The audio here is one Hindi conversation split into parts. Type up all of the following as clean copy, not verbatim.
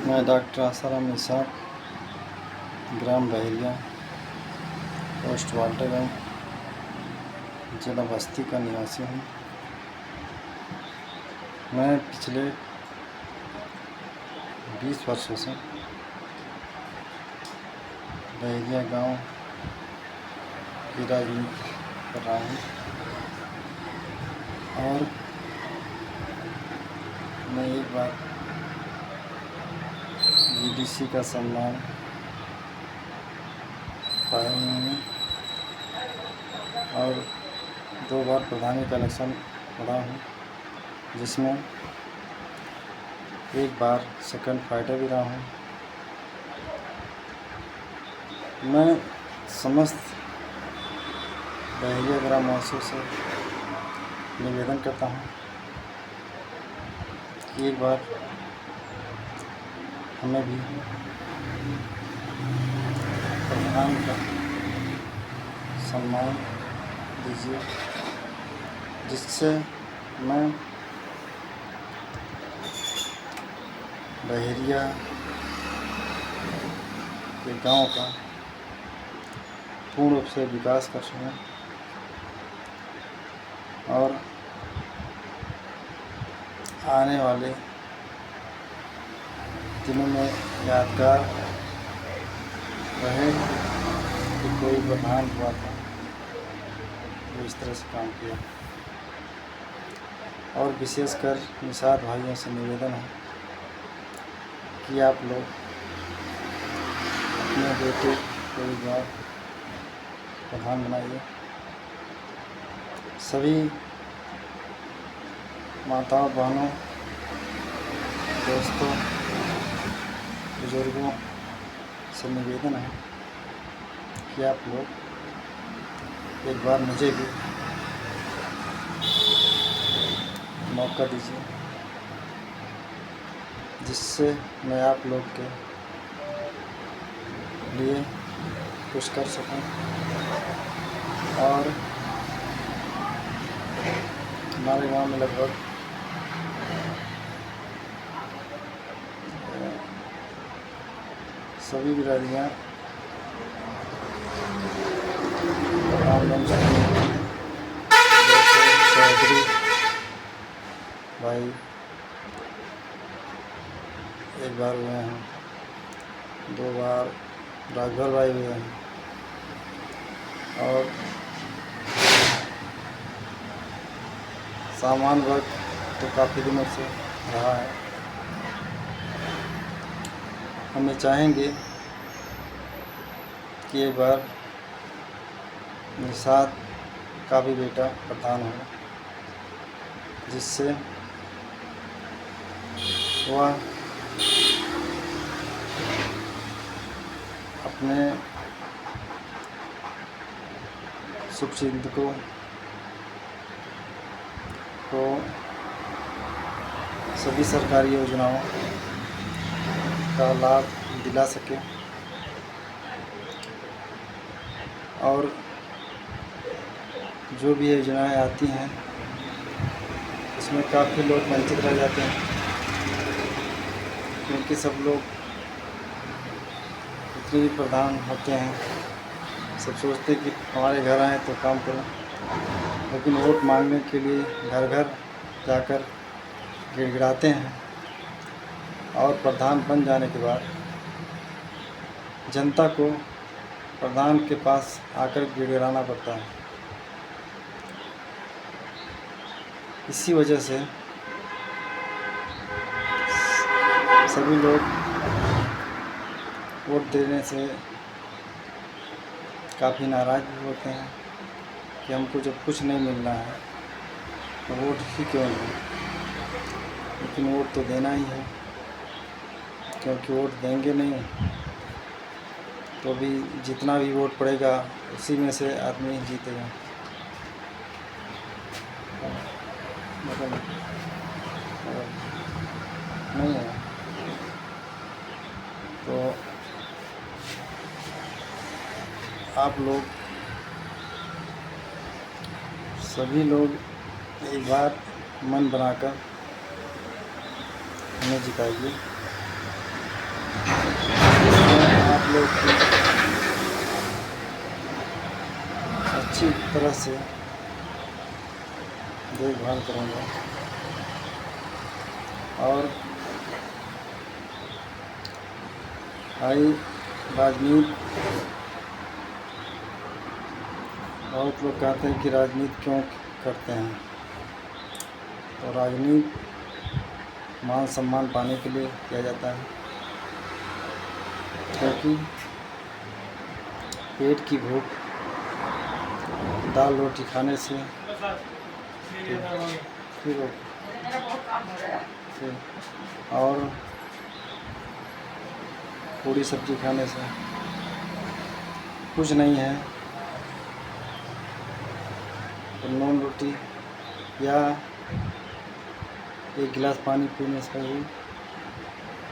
मैं डॉक्टर आसाराम इसाक, ग्राम बहरिया, पोस्ट वाल्टरगंज, जिला बस्ती का निवासी हूँ। मैं पिछले 20 वर्षों से बहरिया गांव की राजनीति कर रहा हूँ और मैं एक बार जीडीसी का सम्मान पाया हूँ और 2 बार प्रधानी का इलेक्शन लड़ा हूँ, जिसमें एक बार सेकंड फाइटर भी रहा हूँ। मैं समस्त बहरिया ग्रामवासियों से निवेदन करता हूँ कि एक बार हमें भी प्रधान का सम्मान दीजिए, जिससे मैं बहरिया के गांव का पूर्ण रूप से विकास कर सकूं और आने वाले दिनों में यादगार रहे कि कोई प्रधान हुआ था जो इस तरह से काम किया। और विशेषकर निषाद भाइयों से निवेदन है कि आप लोग अपने बेटे को एक बार प्रधान बनाइए। सभी माताओं, बहनों, दोस्तों, बुजुर्गों से निवेदन है कि आप लोग एक बार मुझे भी मौका दीजिए, जिससे मैं आप लोग के लिए कुछ कर सकूं और हमारे गांव में लगभग सभी बिरादरियाँ चौधरी भाई एक बार हुए हैं, 2 बार राजभर भाई हुए हैं और सामान वर्ग तो काफ़ी दिनों से रहा है। हमें चाहेंगे कि एक बार निषाद का भी बेटा प्रधान हो, जिससे वह अपने शुभचिंतकों को सभी सरकारी योजनाओं का लाभ दिला सके और जो भी योजनाएं आती हैं उसमें काफ़ी लोग वंचित रह जाते हैं, क्योंकि सब लोग जितने भी प्रधान होते हैं सब सोचते हैं कि हमारे घर आए तो काम करें, लेकिन वोट मांगने के लिए घर घर जाकर गिड़गिड़ाते हैं और प्रधान बन जाने के बाद जनता को प्रधान के पास आकर गिड़गिड़ाना पड़ता है। इसी वजह से सभी लोग वोट देने से काफ़ी नाराज़ भी होते हैं कि हमको जब कुछ नहीं मिल रहा है तो वोट ही क्यों नहीं, लेकिन वोट तो देना ही है, क्योंकि वोट देंगे नहीं तो भी जितना भी वोट पड़ेगा उसी में से आदमी जीतेगा। नहीं है तो आप लोग सभी लोग एक बार मन बनाकर हमें जिताइए लोग की अच्छी तरह से देखभाल करूँगा और भाई राजनीति, बहुत लोग कहते हैं कि राजनीति क्यों करते हैं, तो राजनीति मान सम्मान पाने के लिए किया जाता है, क्योंकि पेट की भूख दाल रोटी खाने से और पूरी सब्जी खाने से कुछ नहीं है। तो नॉन रोटी या एक गिलास पानी पीने से ही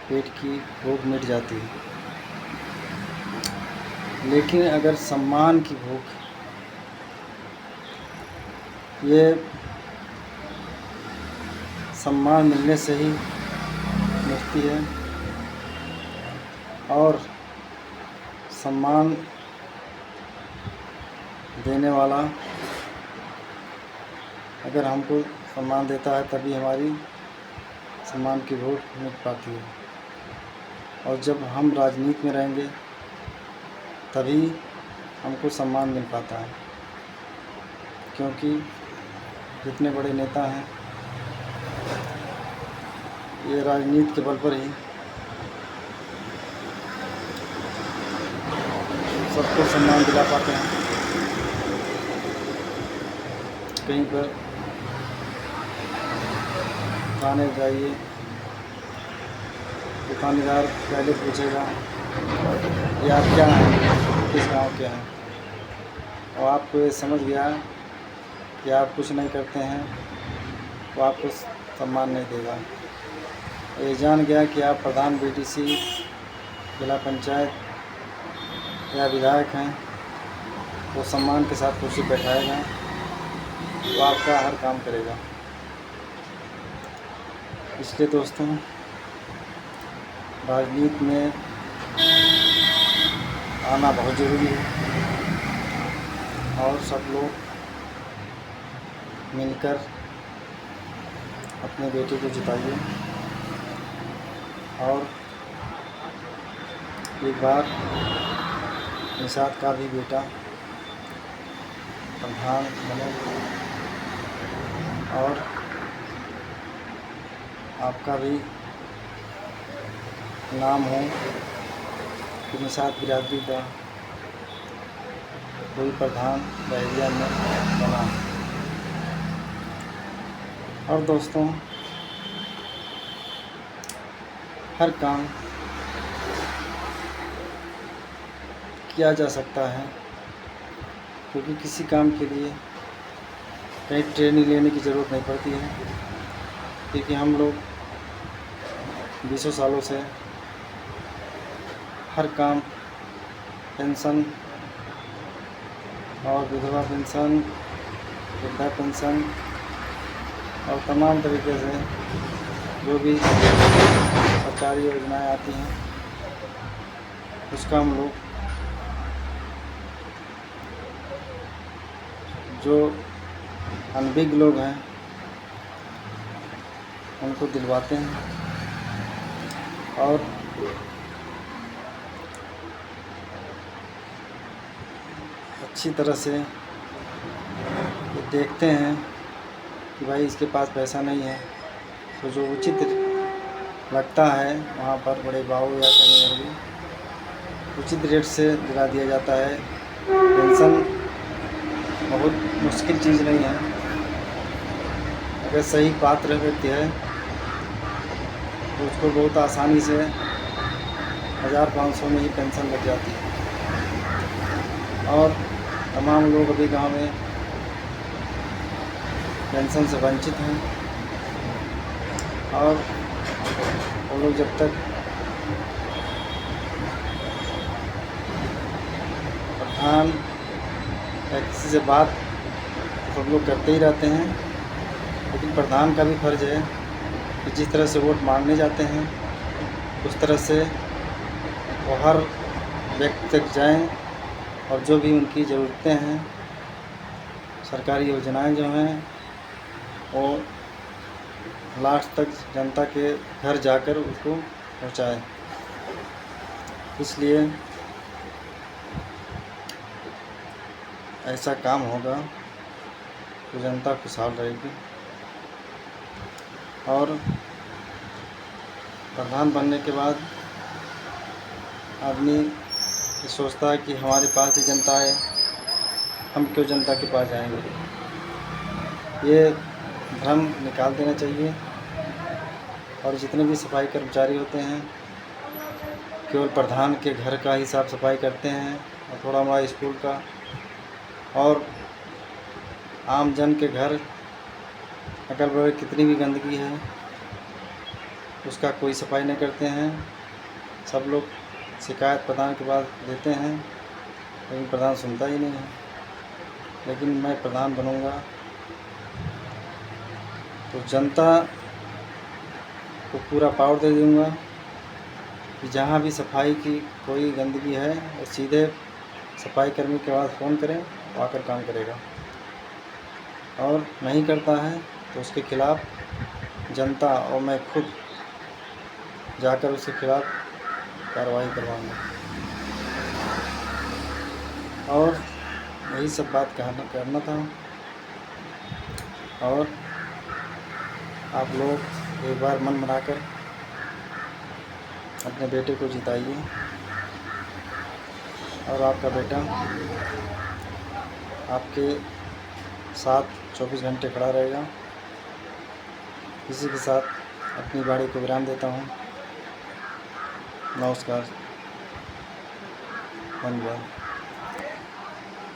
पेट की भूख मिट जाती है। लेकिन अगर सम्मान की भूख, ये सम्मान मिलने से ही मिलती है, और सम्मान देने वाला अगर हमको सम्मान देता है तभी हमारी सम्मान की भूख मिट पाती है। और जब हम राजनीति में रहेंगे तभी हमको सम्मान मिल पाता है, क्योंकि जितने बड़े नेता हैं ये राजनीति के बल पर ही सबको सम्मान दिला पाते हैं। कहीं पर थाने जाइए, दुकानदार पहले पूछेगा ये आप क्या हैं, किस गांव के हैं, और आपको ये समझ गया कि आप कुछ नहीं करते हैं तो आपको सम्मान नहीं देगा। ये जान गया कि आप प्रधान बीडीसी, जिला पंचायत या विधायक हैं, वो सम्मान के साथ कुर्सी बैठाएगा तो आपका हर काम करेगा। इसलिए दोस्तों, राजनीति में आना बहुत ज़रूरी है और सब लोग मिलकर अपने बेटे को जिताइए। और एक बार निषाद का भी बेटा प्रधान बने और आपका भी नाम हो कि निषाद बिरादरी का कोई प्रधान बहरिया में बना। और दोस्तों, हर काम किया जा सकता है, क्योंकि किसी काम के लिए कहीं ट्रेनिंग लेने की ज़रूरत नहीं पड़ती है, क्योंकि हम लोग 20 सालों से हर काम, पेंशन और विधवा पेंशन, वृद्धा पेंशन और तमाम तरीके से जो भी सरकारी योजनाएं आती हैं उसका हम लोग जो अनभिज्ञ लोग हैं उनको दिलवाते हैं। और अच्छी तरह से ये देखते हैं कि भाई इसके पास पैसा नहीं है, तो जो उचित लगता है वहाँ पर बड़े भाव या कहीं भी उचित रेट से दिला दिया जाता है। पेंशन बहुत मुश्किल चीज़ नहीं है, अगर सही पात्र व्यक्ति है तो उसको बहुत आसानी से 1500 में ही पेंशन लग जाती है। और तमाम लोग अभी गांव में पेंशन से वंचित हैं, और वो लोग जब तक प्रधान या किसी से बात सब लोग करते ही रहते हैं, लेकिन प्रधान का भी फर्ज है कि जिस तरह से वोट मांगने जाते हैं उस तरह से वो हर व्यक्ति तक जाएं और जो भी उनकी ज़रूरतें हैं, सरकारी योजनाएं जो हैं, वो लास्ट तक जनता के घर जाकर उसको पहुंचाएं। इसलिए ऐसा काम होगा तो जनता खुशहाल रहेगी। और प्रधान बनने के बाद आदमी ये सोचता है कि हमारे पास ही जनता है, हम क्यों जनता के पास जाएंगे। ये भ्रम निकाल देना चाहिए। और जितने भी सफाई कर्मचारी होते हैं केवल प्रधान के घर का ही साफ़ सफाई करते हैं और थोड़ा मोड़ा स्कूल का, और आम जन के घर अगल बगल कितनी भी गंदगी है उसका कोई सफाई नहीं करते हैं। सब लोग शिकायत प्रधान के पास देते हैं, लेकिन प्रधान सुनता ही नहीं है। लेकिन मैं प्रधान बनूंगा तो जनता को पूरा पावर दे दूंगा कि जहाँ भी सफाई की कोई गंदगी है वो सीधे सफाई कर्मी के पास फ़ोन करें, वो आकर काम करेगा। और नहीं करता है तो उसके खिलाफ़ जनता और मैं खुद जाकर उसके खिलाफ़ कार्रवाई करवाऊंगा। और यही सब बात करना था। और आप लोग एक बार मन बनाकर अपने बेटे को जिताइए और आपका बेटा आपके साथ 24 घंटे खड़ा रहेगा। इसी के साथ अपनी वाणी को विराम देता हूँ। नमस्कार, धन्यवाद।